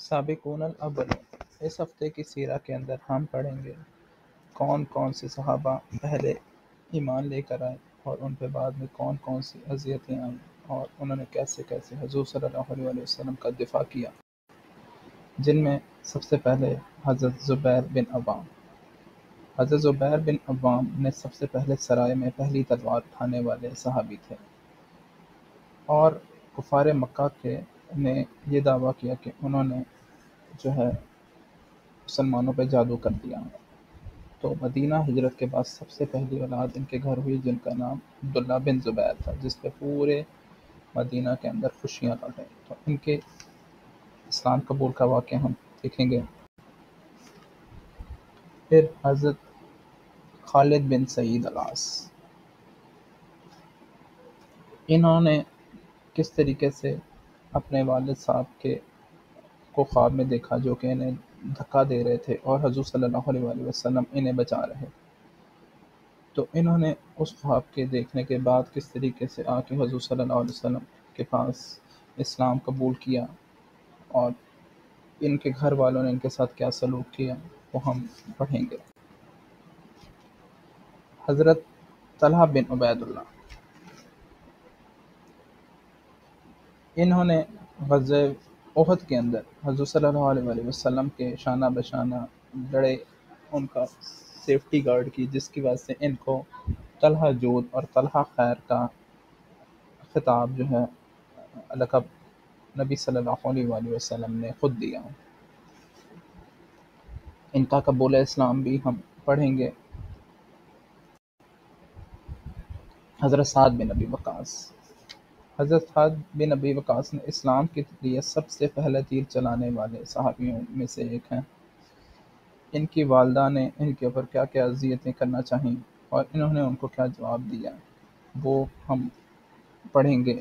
سابقون الاولون، اس ہفتے کی سیرہ کے اندر ہم پڑھیں گے کون کون سے صحابہ پہلے ایمان لے کر آئے اور ان پہ بعد میں کون کون سی اذیتیں آئیں اور انہوں نے کیسے کیسے حضور صلی اللہ علیہ وسلم کا دفاع کیا، جن میں سب سے پہلے حضرت زبیر بن عوام۔ حضرت زبیر بن عوام نے سب سے پہلے سرائے میں پہلی تلوار اٹھانے والے صحابی تھے، اور کفار مکہ کے نے یہ دعویٰ کیا کہ انہوں نے جو ہے مسلمانوں پہ جادو کر دیا۔ تو مدینہ ہجرت کے بعد سب سے پہلی اولاد ان کے گھر ہوئی، جن کا نام عبداللہ بن زبیر تھا، جس پہ پورے مدینہ کے اندر خوشیاں لوٹیں۔ تو ان کے اسلام قبول کا واقعہ ہم دیکھیں گے۔ پھر حضرت خالد بن سعید العاص، انہوں نے کس طریقے سے اپنے والد صاحب کو خواب میں دیکھا جو کہ انہیں دھکا دے رہے تھے اور حضور صلی اللہ علیہ وآلہ وسلم انہیں بچا رہے، تو انہوں نے اس خواب کے دیکھنے کے بعد کس طریقے سے آ کے حضور صلی اللہ علیہ وسلم کے پاس اسلام قبول کیا، اور ان کے گھر والوں نے ان کے ساتھ کیا سلوک کیا، وہ ہم پڑھیں گے۔ حضرت طلحہ بن عبید اللہ، انہوں نے غزوہ احد کے اندر حضور صلی اللہ علیہ وآلہ وسلم کے شانہ بشانہ لڑے، ان کا سیفٹی گارڈ کی، جس کی وجہ سے ان کو طلحہ جود اور طلحہ خیر کا خطاب جو ہے لقب نبی صلی اللہ علیہ وآلہ وسلم نے خود دیا۔ ان کا قبول اسلام بھی ہم پڑھیں گے۔ حضرت سعد بن ابی وقاص، حضرت سعد بن ابی وقاص نے اسلام کے لیے سب سے پہلے تیر چلانے والے صحابیوں میں سے ایک ہیں۔ ان کی والدہ نے ان کے اوپر کیا کیا اذیتیں کرنا چاہیں اور انہوں نے ان کو کیا جواب دیا، وہ ہم پڑھیں گے۔